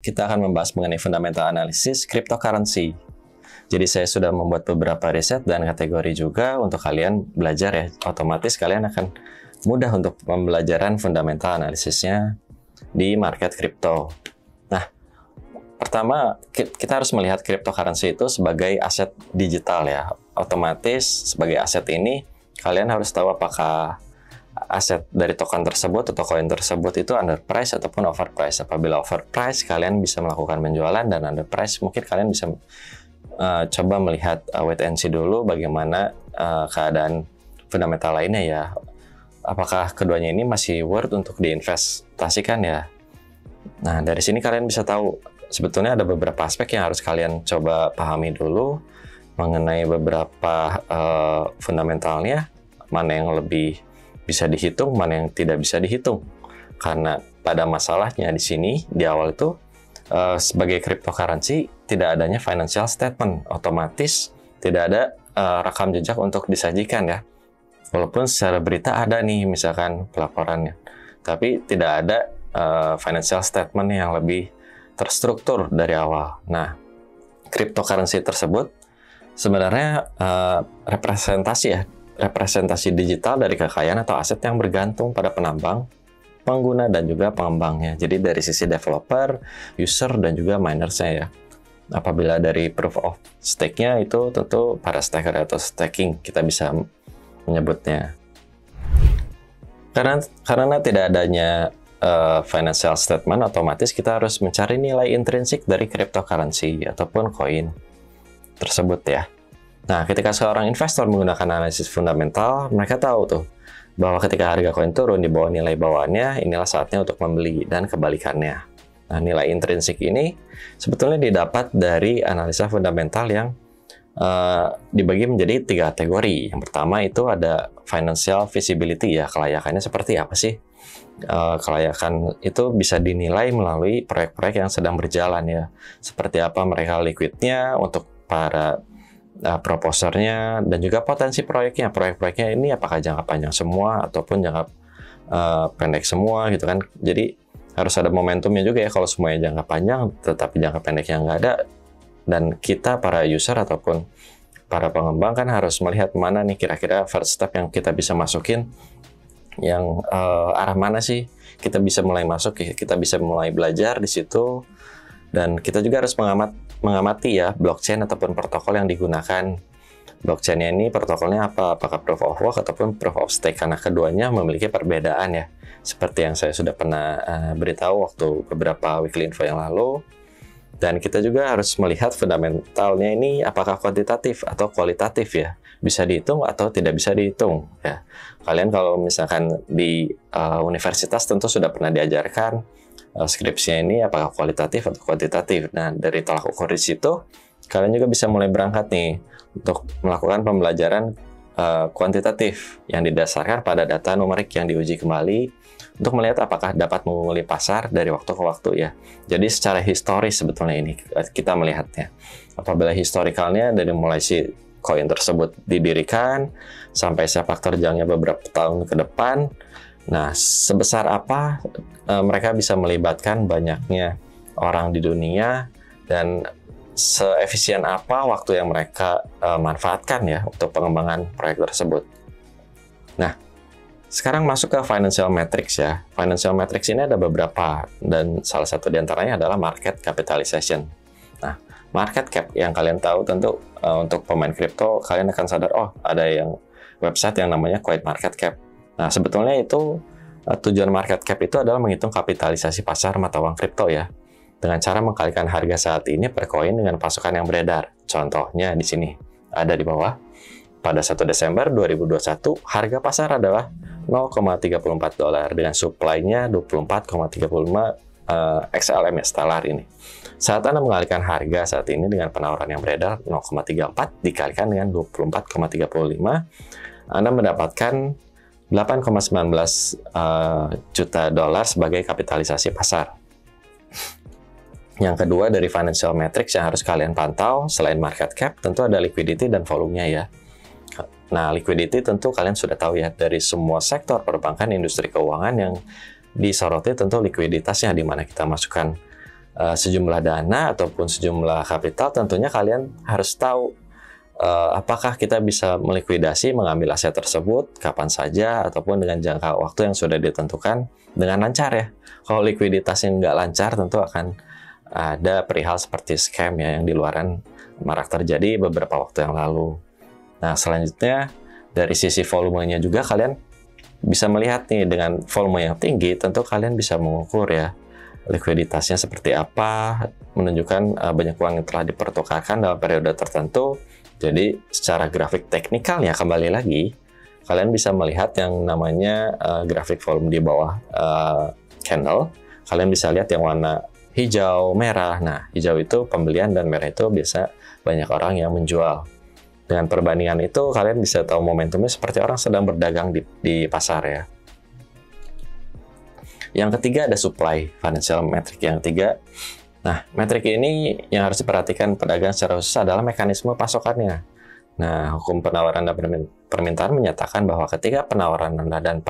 kita akan membahas mengenai fundamental analisis cryptocurrency. Jadi saya sudah membuat beberapa riset dan kategori juga untuk kalian belajar ya. Otomatis kalian akan mudah untuk pembelajaran fundamental analisisnya di market kripto. Nah, pertama kita harus melihat cryptocurrency itu sebagai aset digital ya. Otomatis sebagai aset ini kalian harus tahu apakah aset dari token tersebut atau koin tersebut itu underprice ataupun overprice. Apabila overprice, kalian bisa melakukan penjualan, dan underprice mungkin kalian bisa coba melihat wait and see dulu bagaimana keadaan fundamental lainnya ya. Apakah keduanya ini masih worth untuk diinvestasikan ya. Nah, dari sini kalian bisa tahu sebetulnya ada beberapa aspek yang harus kalian coba pahami dulu mengenai beberapa fundamentalnya, mana yang lebih bisa dihitung, mana yang tidak bisa dihitung. Karena pada masalahnya di sini, di awal itu, sebagai cryptocurrency, tidak adanya financial statement. Otomatis tidak ada rekam jejak untuk disajikan ya. Walaupun secara berita ada nih, misalkan pelaporannya. Tapi tidak ada financial statement yang lebih terstruktur dari awal. Nah, cryptocurrency tersebut sebenarnya representasi digital dari kekayaan atau aset yang bergantung pada penambang, pengguna, dan juga pengembangnya. Jadi dari sisi developer, user, dan juga minersnya ya. Apabila dari proof of stake-nya itu tentu para staker atau staking kita bisa menyebutnya. Karena tidak adanya financial statement, otomatis kita harus mencari nilai intrinsik dari cryptocurrency ataupun koin tersebut ya. Nah, ketika seorang investor menggunakan analisis fundamental, mereka tahu tuh bahwa ketika harga koin turun di bawah nilai bawaannya, inilah saatnya untuk membeli, dan kebalikannya. Nah, nilai intrinsik ini sebetulnya didapat dari analisa fundamental yang dibagi menjadi 3 kategori. Yang pertama itu ada financial feasibility ya, kelayakannya seperti apa sih? Kelayakan itu bisa dinilai melalui proyek-proyek yang sedang berjalan ya. Seperti apa mereka liquidnya untuk para proposernya, dan juga potensi proyeknya. Proyeknya ini apakah jangka panjang semua ataupun jangka pendek semua gitu kan. Jadi harus ada momentumnya juga ya, kalau semuanya jangka panjang tetapi jangka pendeknya nggak ada. Dan kita para user ataupun para pengembang kan harus melihat mana nih kira-kira first step yang kita bisa masukin, yang arah mana sih kita bisa mulai masuk, kita bisa mulai belajar di situ. Dan kita juga harus mengamati ya blockchain ataupun protokol yang digunakan. Blockchain-nya ini protokolnya apa? Apakah proof of work ataupun proof of stake? Karena keduanya memiliki perbedaan ya. Seperti yang saya sudah pernah beritahu waktu beberapa weekly info yang lalu. Dan kita juga harus melihat fundamentalnya ini apakah kuantitatif atau kualitatif ya. Bisa dihitung atau tidak bisa dihitung ya. Kalian kalau misalkan di universitas tentu sudah pernah diajarkan skripsinya ini apakah kualitatif atau kuantitatif. Nah, dari tolak ukur di situ, kalian juga bisa mulai berangkat nih untuk melakukan pembelajaran kuantitatif yang didasarkan pada data numerik yang diuji kembali untuk melihat apakah dapat mengunguli pasar dari waktu ke waktu ya. Jadi secara historis sebetulnya ini kita melihatnya. Apabila historikalnya dari mulai si koin tersebut didirikan sampai sepak terjangnya beberapa tahun ke depan, nah, sebesar apa mereka bisa melibatkan banyaknya orang di dunia, dan seefisien apa waktu yang mereka manfaatkan ya untuk pengembangan proyek tersebut. Nah, sekarang masuk ke financial metrics ya. Financial metrics ini ada beberapa, dan salah satu diantaranya adalah market capitalization. Nah, market cap yang kalian tahu tentu untuk pemain kripto, kalian akan sadar, oh ada yang website yang namanya CoinMarketCap. Nah, sebetulnya itu tujuan market cap itu adalah menghitung kapitalisasi pasar mata uang kripto ya, dengan cara mengkalikan harga saat ini per koin dengan pasukan yang beredar. Contohnya di sini ada di bawah. Pada 1 Desember 2021, harga pasar adalah $0,34 dengan supply-nya 24,35 XLM ya, stellar ini. Saat Anda mengalihkan harga saat ini dengan penawaran yang beredar 0,34 dikalikan dengan 24,35, Anda mendapatkan 8,19 juta dolar sebagai kapitalisasi pasar. Yang kedua dari financial metrics yang harus kalian pantau selain market cap, tentu ada liquidity dan volumenya ya. Nah, liquidity tentu kalian sudah tahu ya, dari semua sektor perbankan, industri keuangan yang disoroti tentu likuiditasnya, di mana kita masukkan sejumlah dana ataupun sejumlah kapital, tentunya kalian harus tahu apakah kita bisa melikuidasi, mengambil aset tersebut kapan saja ataupun dengan jangka waktu yang sudah ditentukan dengan lancar ya. Kalau likuiditas yang nggak lancar, tentu akan ada perihal seperti scam ya yang di luaran marak terjadi beberapa waktu yang lalu. Nah, selanjutnya dari sisi volumenya juga kalian bisa melihat nih, dengan volume yang tinggi tentu kalian bisa mengukur ya likuiditasnya seperti apa, menunjukkan banyak uang yang telah dipertukarkan dalam periode tertentu. Jadi secara grafik teknikalnya kembali lagi, kalian bisa melihat yang namanya grafik volume di bawah candle. Kalian bisa lihat yang warna hijau, merah. Nah, hijau itu pembelian dan merah itu biasa banyak orang yang menjual. Dengan perbandingan itu, kalian bisa tahu momentumnya seperti orang sedang berdagang di pasar ya. Yang ketiga ada supply, financial metric yang ketiga. Nah, metrik ini yang harus diperhatikan pedagang secara khusus adalah mekanisme pasokannya. Nah, hukum penawaran dan permintaan menyatakan bahwa ketika penawaran rendah dan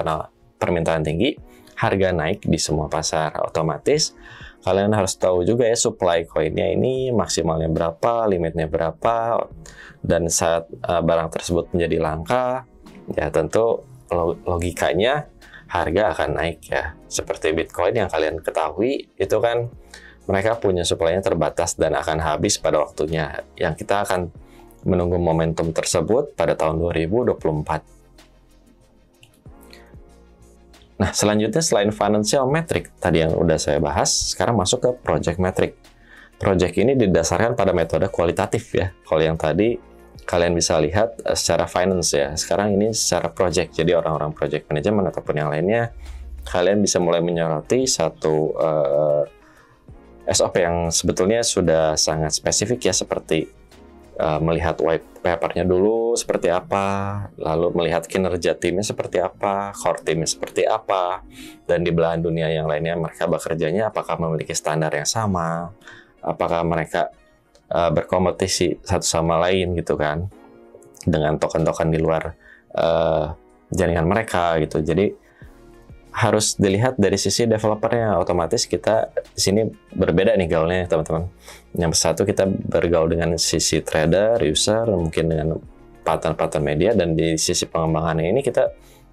permintaan tinggi, harga naik di semua pasar. Otomatis, kalian harus tahu juga ya supply koinnya ini maksimalnya berapa, limitnya berapa, dan saat barang tersebut menjadi langka, ya tentu logikanya harga akan naik ya. Seperti Bitcoin yang kalian ketahui, itu kan mereka punya supply-nya terbatas dan akan habis pada waktunya. Yang kita akan menunggu momentum tersebut pada tahun 2024. Nah, selanjutnya selain financial metric tadi yang udah saya bahas, sekarang masuk ke project metric. Project ini didasarkan pada metode kualitatif ya. Kalau yang tadi kalian bisa lihat secara finance ya. Sekarang ini secara project. Jadi orang-orang project management ataupun yang lainnya, kalian bisa mulai menyoroti satu SOP yang sebetulnya sudah sangat spesifik ya, seperti melihat white paper-nya dulu seperti apa, lalu melihat kinerja timnya seperti apa, core timnya seperti apa, dan di belahan dunia yang lainnya mereka bekerjanya apakah memiliki standar yang sama, apakah mereka berkompetisi satu sama lain gitu kan, dengan token-token di luar jaringan mereka gitu. Jadi harus dilihat dari sisi developernya. Otomatis kita di sini berbeda nih gaulnya teman-teman. Yang satu kita bergaul dengan sisi trader, user, mungkin dengan partner-partner media, dan di sisi pengembangannya ini kita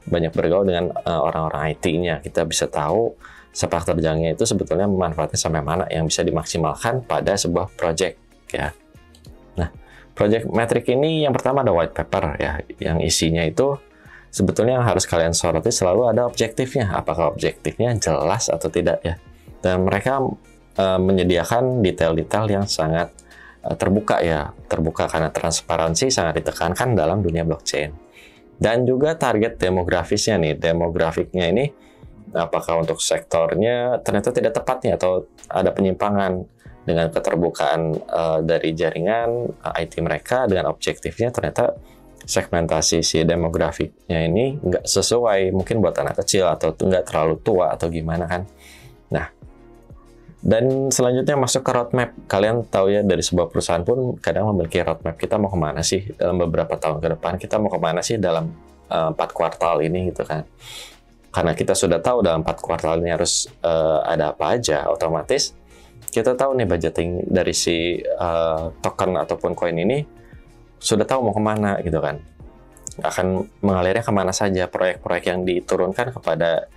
banyak bergaul dengan orang-orang IT-nya. Kita bisa tahu sepak terjangnya itu sebetulnya manfaatnya sampai mana yang bisa dimaksimalkan pada sebuah project ya. Nah, project metric ini yang pertama ada white paper ya, yang isinya itu sebetulnya yang harus kalian soroti selalu ada objektifnya. Apakah objektifnya jelas atau tidak ya. Dan mereka menyediakan detail-detail yang sangat terbuka ya. Terbuka karena transparansi sangat ditekankan dalam dunia blockchain. Dan juga target demografisnya nih. Demografiknya ini apakah untuk sektornya ternyata tidak tepat nih, atau ada penyimpangan dengan keterbukaan dari jaringan IT mereka dengan objektifnya, ternyata segmentasi si demografiknya ini nggak sesuai, mungkin buat anak kecil atau nggak terlalu tua atau gimana kan. Nah, dan selanjutnya masuk ke roadmap. Kalian tahu ya, dari sebuah perusahaan pun kadang memiliki roadmap. Kita mau kemana sih dalam beberapa tahun ke depan, kita mau kemana sih dalam 4 kuartal ini gitu kan. Karena kita sudah tahu dalam 4 kuartal ini harus ada apa aja, otomatis kita tahu nih budgeting dari si token ataupun koin ini sudah tahu mau kemana gitu kan, akan mengalirnya kemana saja. Proyek-proyek yang diturunkan kepada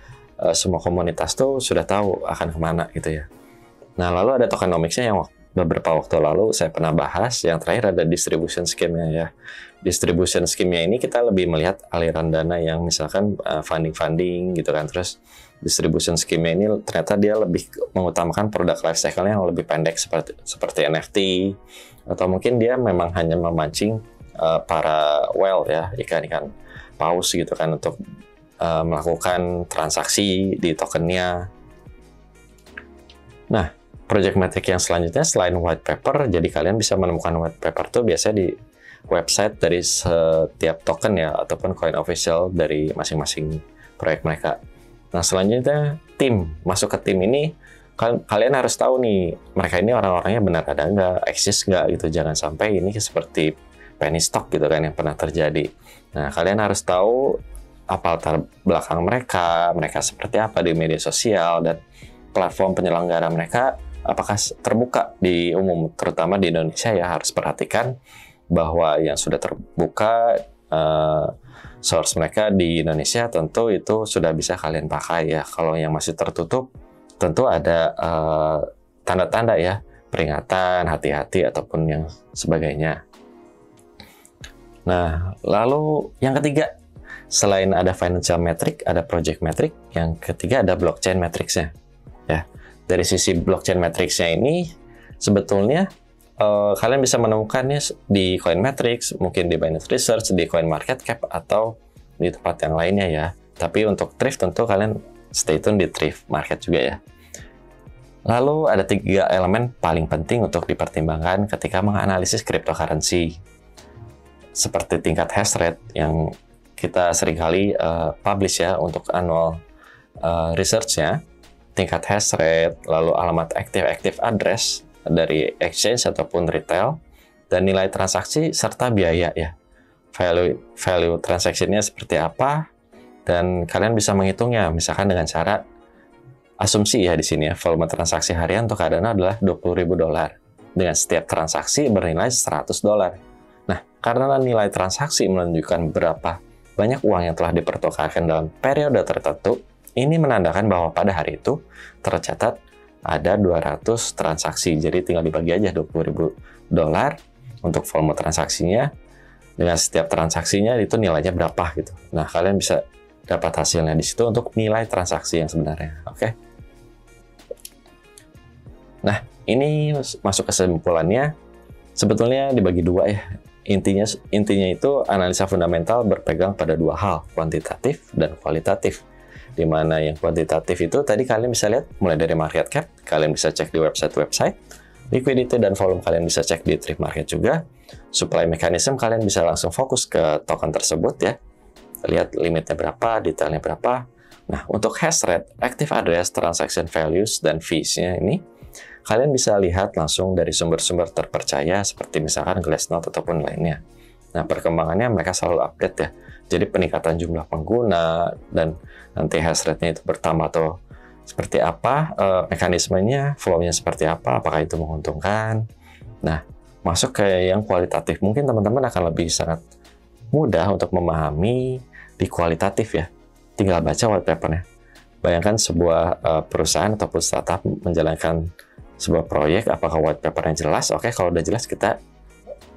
semua komunitas tuh sudah tahu akan kemana gitu ya. Nah, lalu ada tokenomics-nya yang beberapa waktu lalu saya pernah bahas. Yang terakhir ada distribution scheme-nya ya. Distribution scheme-nya ini kita lebih melihat aliran dana yang misalkan funding gitu kan. Terus distribution scheme-nya ini ternyata dia lebih mengutamakan produk life cycle-nya yang lebih pendek seperti NFT, atau mungkin dia memang hanya memancing para whale ya, ikan-ikan paus gitu kan, untuk melakukan transaksi di tokennya. Nah, project metric yang selanjutnya selain white paper, jadi kalian bisa menemukan white paper tuh biasanya di website dari setiap token ya, ataupun coin official dari masing-masing proyek mereka. Nah, selanjutnya tim. Masuk ke tim ini, kalian harus tahu nih, mereka ini orang-orangnya benar ada nggak, eksis nggak gitu. Jangan sampai ini seperti penny stock gitu kan yang pernah terjadi. Nah, kalian harus tahu apa latar belakang mereka seperti apa di media sosial, dan platform penyelenggara mereka apakah terbuka di umum, terutama di Indonesia ya, harus perhatikan bahwa yang sudah terbuka source mereka di Indonesia tentu itu sudah bisa kalian pakai ya. Kalau yang masih tertutup tentu ada tanda-tanda ya, peringatan, hati-hati ataupun yang sebagainya. Nah, lalu yang ketiga, selain ada financial metric, ada project metric, yang ketiga ada blockchain metrics-nya. Ya, dari sisi blockchain metrics-nya ini sebetulnya kalian bisa menemukannya di Coinmetrics, mungkin di Binance Research, di CoinMarketCap atau di tempat yang lainnya ya. Tapi untuk Thrift tentu kalian stay tune di Thrift Market juga ya. Lalu ada 3 elemen paling penting untuk dipertimbangkan ketika menganalisis cryptocurrency. Seperti tingkat hash rate yang kita seringkali publish ya untuk annual research-nya. Tingkat hash rate, lalu alamat active address dari exchange ataupun retail, dan nilai transaksi serta biaya ya. Value transaction-nya seperti apa, dan kalian bisa menghitungnya misalkan dengan cara asumsi ya di sini ya, volume transaksi harian untuk Cardano adalah $20.000 dengan setiap transaksi bernilai $100. Nah, karena nilai transaksi menunjukkan berapa banyak uang yang telah dipertukarkan dalam periode tertentu, ini menandakan bahwa pada hari itu tercatat ada 200 transaksi. Jadi tinggal dibagi aja $20.000 untuk volume transaksinya dengan setiap transaksinya itu nilainya berapa gitu. Nah, kalian bisa dapat hasilnya di situ untuk nilai transaksi yang sebenarnya. Oke. Nah, ini masuk kesimpulannya sebetulnya dibagi dua ya. Intinya itu analisa fundamental berpegang pada 2 hal, kuantitatif dan kualitatif. Di mana yang kuantitatif itu tadi kalian bisa lihat mulai dari market cap, kalian bisa cek di website, liquidity dan volume kalian bisa cek di Thrift Market juga. Supply mechanism kalian bisa langsung fokus ke token tersebut ya. Lihat limitnya berapa, detailnya berapa. Nah, untuk hash rate, active address, transaction values, dan fees-nya ini kalian bisa lihat langsung dari sumber-sumber terpercaya seperti misalkan Glassnode ataupun lainnya. Nah, perkembangannya mereka selalu update ya. Jadi peningkatan jumlah pengguna dan nanti hash rate-nya itu bertambah atau seperti apa, mekanismenya, flow-nya seperti apa, apakah itu menguntungkan. Nah, masuk ke yang kualitatif. Mungkin teman-teman akan lebih sangat mudah untuk memahami di kualitatif ya. Tinggal baca white paper-nya. Bayangkan sebuah perusahaan ataupun startup menjalankan sebuah proyek, apakah white paper-nya jelas? Oke, kalau udah jelas kita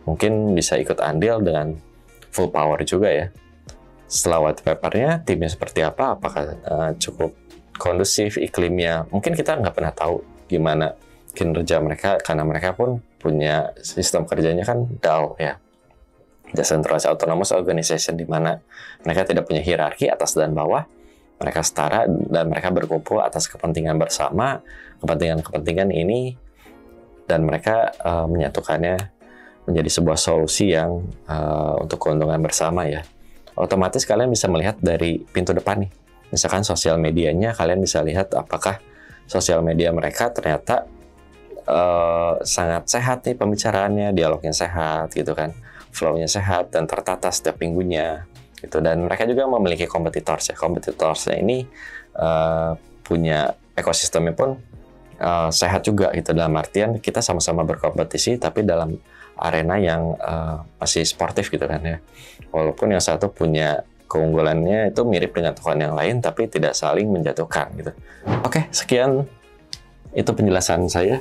mungkin bisa ikut andil dengan full power juga ya. Setelah white paper-nya, timnya seperti apa? Apakah cukup kondusif, iklimnya? Mungkin kita nggak pernah tahu gimana kinerja mereka, karena mereka pun punya sistem kerjanya kan DAO ya. Decentralized Autonomous Organization, di mana mereka tidak punya hierarki atas dan bawah. Mereka setara dan mereka berkumpul atas kepentingan bersama, kepentingan ini, dan mereka menyatukannya menjadi sebuah solusi yang untuk keuntungan bersama ya. Otomatis kalian bisa melihat dari pintu depan nih. Misalkan sosial medianya, kalian bisa lihat apakah sosial media mereka ternyata sangat sehat nih pembicaraannya, dialognya sehat gitu kan, flow-nya sehat dan tertata setiap minggunya. Gitu. Dan mereka juga memiliki kompetitors ya. Kompetitorsnya ini punya ekosistemnya pun sehat juga gitu, dalam artian kita sama-sama berkompetisi tapi dalam arena yang masih sportif gitu kan ya. Walaupun yang satu punya keunggulannya itu mirip dengan token yang lain tapi tidak saling menjatuhkan gitu. Oke, sekian itu penjelasan saya.